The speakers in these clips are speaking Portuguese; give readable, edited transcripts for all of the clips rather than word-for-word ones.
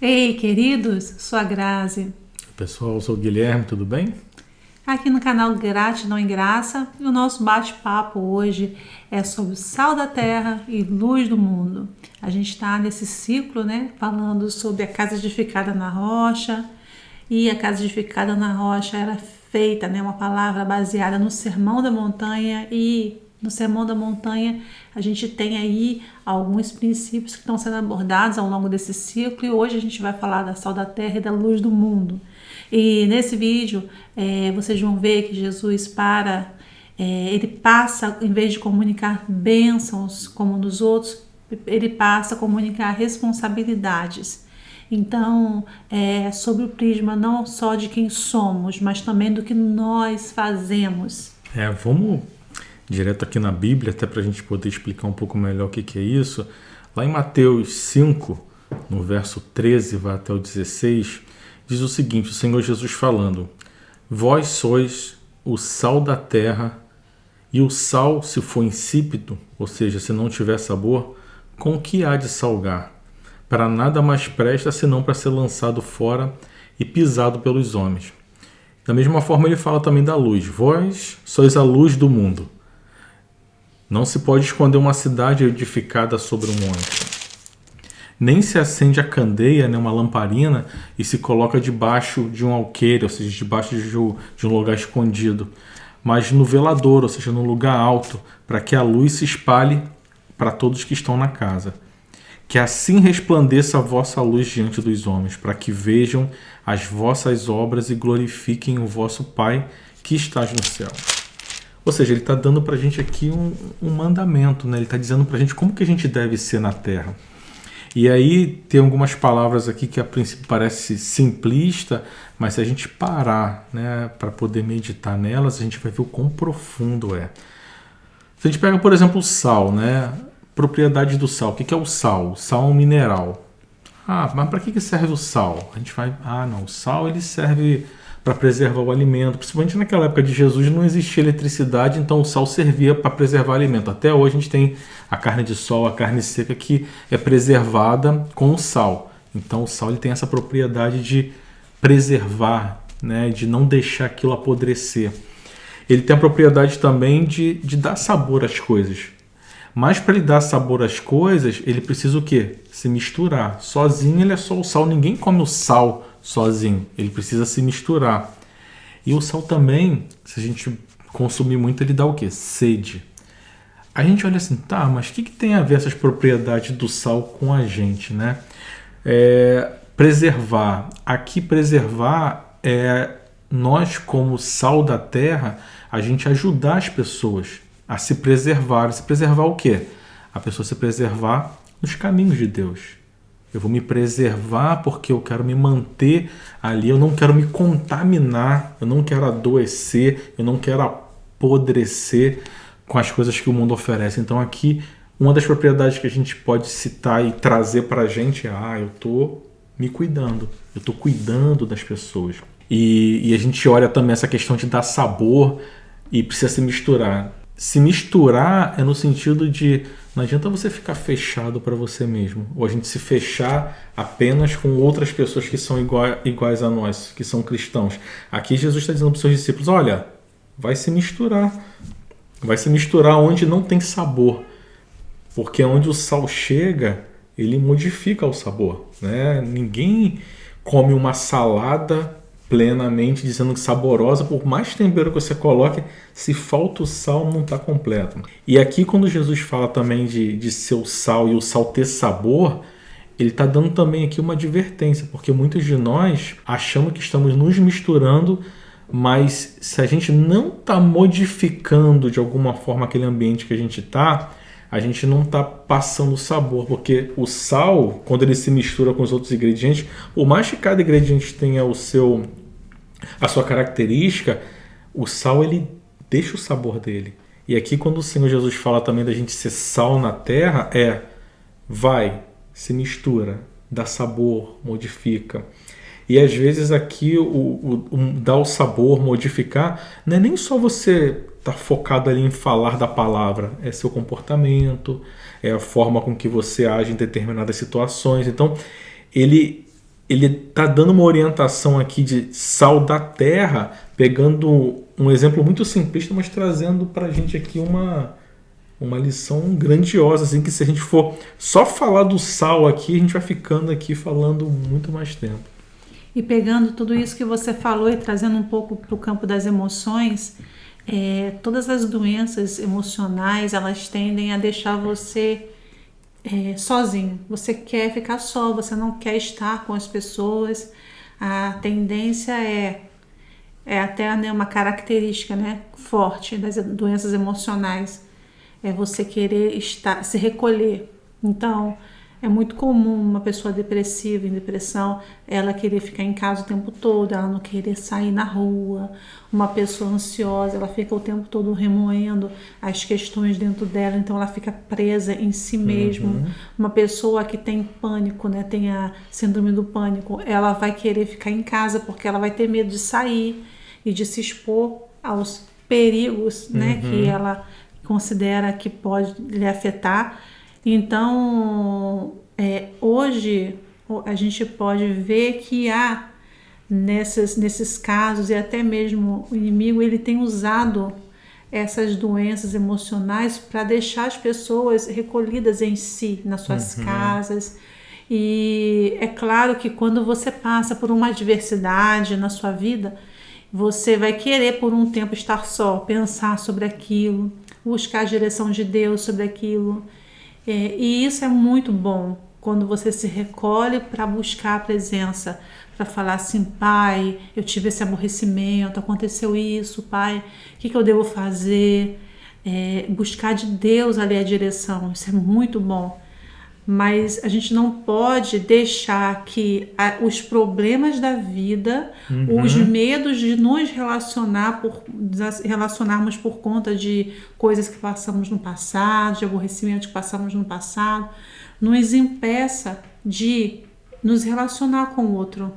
Ei, queridos, sou a Grazi. Pessoal, eu sou o Guilherme, tudo bem? Aqui no canal Gratidão em Graça, e o nosso bate-papo hoje é sobre o sal da terra e luz do mundo. A gente está nesse ciclo, falando sobre a casa edificada na rocha, e a casa edificada na rocha era feita, uma palavra baseada no Sermão da Montanha, e no Sermão da Montanha a gente tem aí alguns princípios que estão sendo abordados ao longo desse ciclo, e hoje a gente vai falar da sal da terra e da luz do mundo. E nesse vídeo vocês vão ver que Jesus ele passa, em vez de comunicar bênçãos como nos outros, ele passa a comunicar responsabilidades. Então, sobre o prisma não só de quem somos, mas também do que nós fazemos. Vamos direto aqui na Bíblia, até para a gente poder explicar um pouco melhor o que é isso. Lá em Mateus 5, no verso 13, vai até o 16, diz o seguinte, o Senhor Jesus falando: vós sois o sal da terra, e o sal, se for insípido, ou seja, se não tiver sabor, com que há de salgar? Para nada mais presta, senão para ser lançado fora e pisado pelos homens. Da mesma forma ele fala também da luz. Vós sois a luz do mundo. Não se pode esconder uma cidade edificada sobre um monte. Nem se acende a candeia, uma lamparina, e se coloca debaixo de um alqueire, ou seja, debaixo de um lugar escondido, mas no velador, ou seja, num lugar alto, para que a luz se espalhe para todos que estão na casa. Que assim resplandeça a vossa luz diante dos homens, para que vejam as vossas obras e glorifiquem o vosso Pai que estás no céu. Ou seja, ele está dando para a gente aqui um mandamento, Ele está dizendo para a gente como que a gente deve ser na terra. E aí tem algumas palavras aqui que a princípio parece simplista, mas se a gente parar para poder meditar nelas, a gente vai ver o quão profundo é. Se a gente pega, por exemplo, o sal, propriedade do sal. O que é o sal? O sal é um mineral. Mas para que serve o sal? A gente vai... o sal ele serve para preservar o alimento. Principalmente naquela época de Jesus não existia eletricidade, então o sal servia para preservar o alimento. Até hoje a gente tem a carne de sol, a carne seca que é preservada com o sal. Então o sal ele tem essa propriedade de preservar, de não deixar aquilo apodrecer. Ele tem a propriedade também de dar sabor às coisas. Mas para ele dar sabor às coisas, ele precisa o quê? Se misturar. Sozinho ele é só o sal. Ninguém come o sal sozinho. Ele precisa se misturar. E o sal também, se a gente consumir muito, ele dá o quê? Sede. A gente olha assim, mas o que tem a ver essas propriedades do sal com a gente, Preservar. Aqui preservar é nós, como sal da terra, a gente ajudar as pessoas a se preservar. Se preservar o quê? A pessoa se preservar nos caminhos de Deus. Eu vou me preservar porque eu quero me manter ali, eu não quero me contaminar, eu não quero adoecer, eu não quero apodrecer com as coisas que o mundo oferece. Então aqui, uma das propriedades que a gente pode citar e trazer para a gente é: eu estou me cuidando, eu estou cuidando das pessoas. E a gente olha também essa questão de dar sabor e precisa se misturar. Se misturar é no sentido de não adianta você ficar fechado para você mesmo, ou a gente se fechar apenas com outras pessoas que são iguais a nós, que são cristãos. Aqui Jesus está dizendo para os seus discípulos: olha, vai se misturar onde não tem sabor, porque onde o sal chega, ele modifica o sabor. Ninguém come uma salada plenamente dizendo que saborosa, por mais tempero que você coloque, se falta o sal, não está completo. E aqui quando Jesus fala também de ser o sal e o sal ter sabor, ele está dando também aqui uma advertência, porque muitos de nós achamos que estamos nos misturando, mas se a gente não está modificando de alguma forma aquele ambiente que a gente não está passando sabor, porque o sal, quando ele se mistura com os outros ingredientes, por mais que cada ingrediente tenha a sua característica, o sal ele deixa o sabor dele. E aqui quando o Senhor Jesus fala também da gente ser sal na terra, se mistura, dá sabor, modifica. E às vezes aqui dar o sabor, modificar, não é nem só você estar focado ali em falar da palavra, é seu comportamento, é a forma com que você age em determinadas situações. Então, ele ele está dando uma orientação aqui de sal da terra, pegando um exemplo muito simplista, mas trazendo para a gente aqui uma lição grandiosa, assim, que se a gente for só falar do sal aqui, a gente vai ficando aqui falando muito mais tempo. E pegando tudo isso que você falou e trazendo um pouco para o campo das emoções, todas as doenças emocionais, elas tendem a deixar você sozinho. Você quer ficar só, você não quer estar com as pessoas. A tendência é até, né, uma característica, né, forte das doenças emocionais, é você querer se recolher. Então, é muito comum uma pessoa depressiva, em depressão, ela querer ficar em casa o tempo todo, ela não querer sair na rua. Uma pessoa ansiosa, ela fica o tempo todo remoendo as questões dentro dela, então ela fica presa em si mesma. Uma pessoa que tem pânico, né, tem a síndrome do pânico, ela vai querer ficar em casa porque ela vai ter medo de sair e de se expor aos perigos, né, que ela considera que pode lhe afetar. Então, hoje a gente pode ver que há nesses casos, e até mesmo o inimigo, ele tem usado essas doenças emocionais para deixar as pessoas recolhidas em si, nas suas casas. E é claro que quando você passa por uma adversidade na sua vida, você vai querer por um tempo estar só, pensar sobre aquilo, buscar a direção de Deus sobre aquilo. E isso é muito bom, quando você se recolhe para buscar a presença, para falar assim: Pai, eu tive esse aborrecimento, aconteceu isso, Pai, o que eu devo fazer? Buscar de Deus ali a direção, isso é muito bom. Mas a gente não pode deixar que os problemas da vida, os medos de nos relacionarmos por conta de coisas que passamos no passado, de aborrecimentos que passamos no passado, nos impeça de nos relacionar com o outro.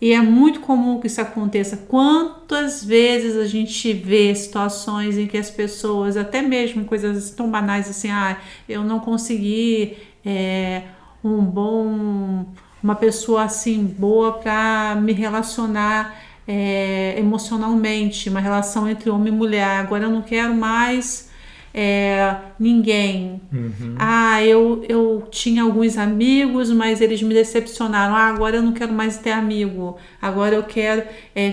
E é muito comum que isso aconteça. Quantas vezes a gente vê situações em que as pessoas, até mesmo coisas tão banais assim, eu não consegui uma pessoa assim boa para me relacionar emocionalmente, uma relação entre homem e mulher, agora eu não quero mais ninguém. Eu tinha alguns amigos, mas eles me decepcionaram. Agora eu não quero mais ter amigo, agora eu quero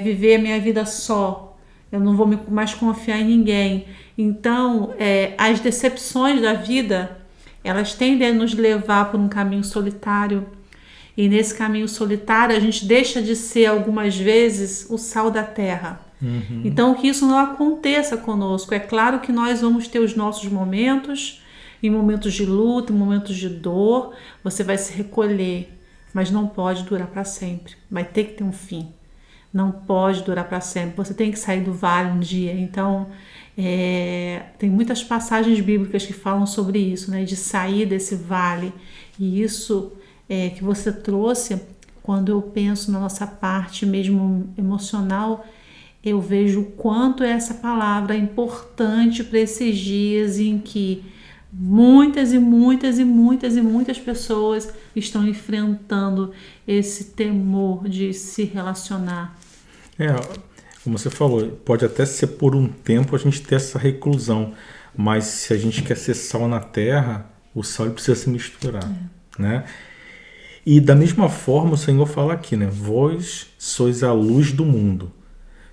viver a minha vida só, eu não vou mais confiar em ninguém. Então, as decepções da vida, elas tendem a nos levar por um caminho solitário. E nesse caminho solitário, a gente deixa de ser, algumas vezes, o sal da terra. Então, que isso não aconteça conosco. É claro que nós vamos ter os nossos momentos, em momentos de luta, em momentos de dor, você vai se recolher, mas não pode durar para sempre. Vai ter que ter um fim. Não pode durar para sempre. Você tem que sair do vale um dia. Então, tem muitas passagens bíblicas que falam sobre isso, né? De sair desse vale. E isso que você trouxe, quando eu penso na nossa parte mesmo emocional, eu vejo o quanto essa palavra é importante para esses dias em que muitas pessoas estão enfrentando esse temor de se relacionar. Como você falou, pode até ser por um tempo a gente ter essa reclusão, mas se a gente quer ser sal na terra, o sal precisa se misturar, né? E da mesma forma o Senhor fala aqui, né? Vós sois a luz do mundo.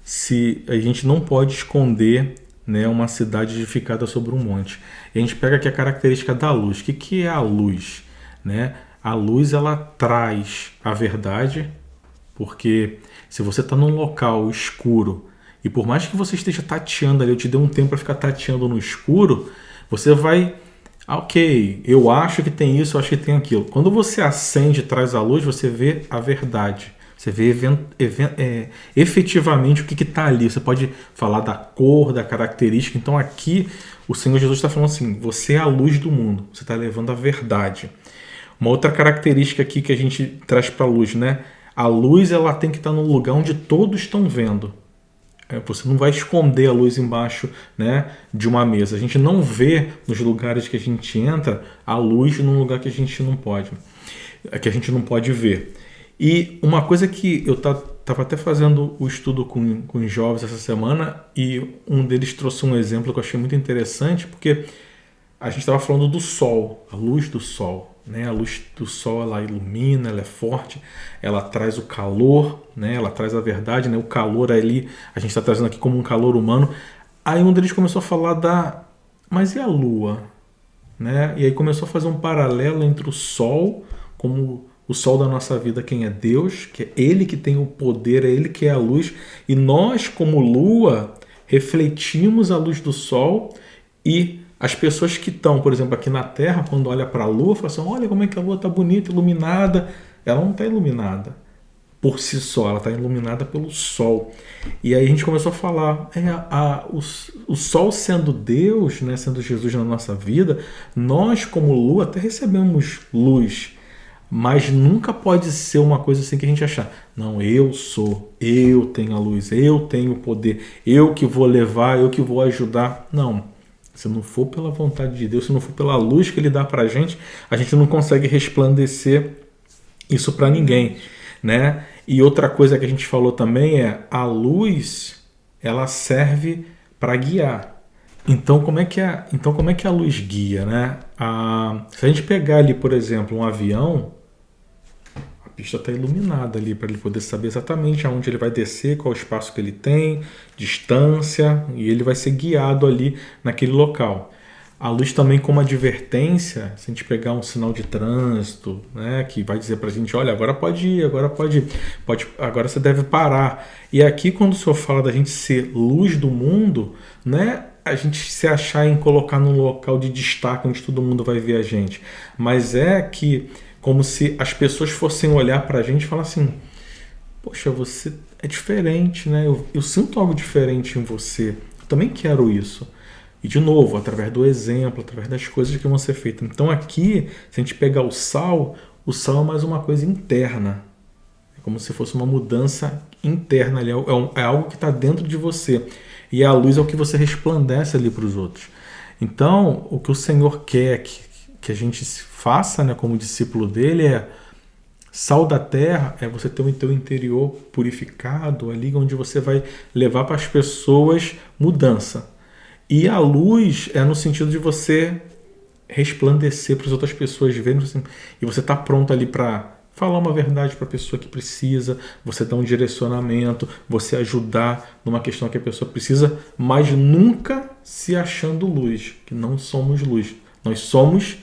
Se a gente não pode esconder, né, uma cidade edificada sobre um monte. E a gente pega aqui a característica da luz. O que é a luz? Né? A luz, ela traz a verdade, porque se você está num local escuro e por mais que você esteja tateando ali, eu te dei um tempo para ficar tateando no escuro, você vai, ok, eu acho que tem isso, eu acho que tem aquilo. Quando você acende e traz a luz, você vê a verdade. Você vê efetivamente o que está ali. Você pode falar da cor, da característica. Então aqui o Senhor Jesus está falando assim: você é a luz do mundo. Você está levando a verdade. Uma outra característica aqui que a gente traz para a luz, né? A luz, ela tem que estar no lugar onde todos estão vendo. Você não vai esconder a luz embaixo, né, de uma mesa. A gente não vê nos lugares que a gente entra a luz num lugar que a gente não pode ver. E uma coisa que eu estava até fazendo o estudo com os jovens essa semana, e um deles trouxe um exemplo que eu achei muito interessante, porque a gente estava falando do sol, a luz do sol, né? A luz do sol, ela ilumina, ela é forte, ela traz o calor, né? Ela traz a verdade, né? O calor ali, a gente está trazendo aqui como um calor humano. Aí um deles começou a falar mas e a lua? Né? E aí começou a fazer um paralelo entre o sol, como o sol da nossa vida, quem é Deus, que é Ele que tem o poder, é Ele que é a luz, e nós, como lua, refletimos a luz do sol, e as pessoas que estão, por exemplo, aqui na Terra, quando olha para a lua, falam assim, olha como é que a lua está bonita, iluminada. Ela não está iluminada por si só, ela está iluminada pelo sol. E aí a gente começou a falar, o sol sendo Deus, né, sendo Jesus na nossa vida, nós como lua até recebemos luz, mas nunca pode ser uma coisa assim que a gente achar, não, eu tenho a luz, eu tenho o poder, eu que vou levar, eu que vou ajudar. Não, se não for pela vontade de Deus, se não for pela luz que Ele dá pra gente, a gente não consegue resplandecer isso para ninguém, né? E outra coisa que a gente falou também a luz, ela serve para guiar. Então como é que a luz guia, né? Se a gente pegar ali, por exemplo, um avião, a pista está iluminada ali para ele poder saber exatamente aonde ele vai descer, qual o espaço que ele tem, distância, e ele vai ser guiado ali naquele local. A luz também como advertência, se a gente pegar um sinal de trânsito, né, que vai dizer para a gente, olha, agora pode ir, agora você deve parar. E aqui quando o Senhor fala da gente ser luz do mundo, né, a gente se achar em colocar num local de destaque onde todo mundo vai ver a gente. Mas é que como se as pessoas fossem olhar para a gente e falar assim, poxa, você é diferente, né? Eu sinto algo diferente em você, eu também quero isso. E, de novo, através do exemplo, através das coisas que vão ser feitas. Então, aqui, se a gente pegar o sal é mais uma coisa interna. É como se fosse uma mudança interna ali. É algo que está dentro de você. E a luz é o que você resplandece ali para os outros. Então, o que o Senhor quer que a gente faça, né, como discípulo dele sal da terra é você ter o teu interior purificado ali, onde você vai levar para as pessoas mudança. E a luz é no sentido de você resplandecer para as outras pessoas verem assim, e você está pronto ali para falar uma verdade para a pessoa que precisa, você dar um direcionamento, você ajudar numa questão que a pessoa precisa, mas nunca se achando luz, que não somos luz. Nós somos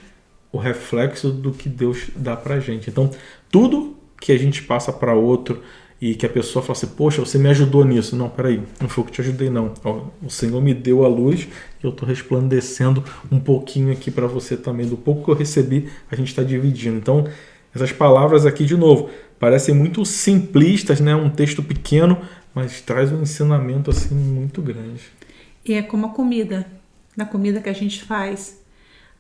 o reflexo do que Deus dá para a gente. Então, tudo que a gente passa para outro, e que a pessoa fala assim, poxa, você me ajudou nisso. Não, peraí, não foi eu que te ajudei, não. O Senhor me deu a luz e eu estou resplandecendo um pouquinho aqui para você também. Do pouco que eu recebi, a gente está dividindo. Então, essas palavras aqui, de novo, parecem muito simplistas, né? Um texto pequeno, mas traz um ensinamento assim muito grande. E é como a comida, na comida que a gente faz.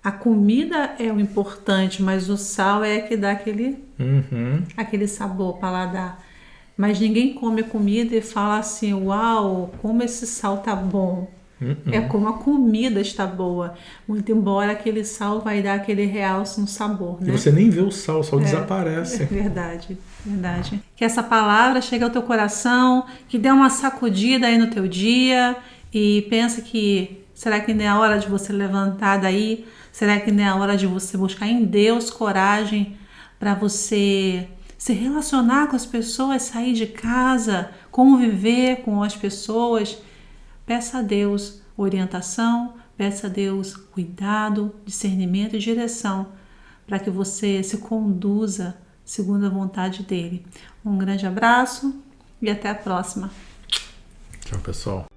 A comida é o importante, mas o sal é que dá aquele sabor, paladar. Mas ninguém come a comida e fala assim, uau, como esse sal tá bom. É como a comida está boa. Muito embora aquele sal vai dar aquele realce no sabor, né? E você nem vê o sal desaparece. É verdade. Que essa palavra chegue ao teu coração, que dê uma sacudida aí no teu dia e pensa que será que não é a hora de você levantar daí? Será que não é a hora de você buscar em Deus coragem para você se relacionar com as pessoas, sair de casa, conviver com as pessoas? Peça a Deus orientação, peça a Deus cuidado, discernimento e direção para que você se conduza segundo a vontade dele. Um grande abraço e até a próxima. Tchau, pessoal.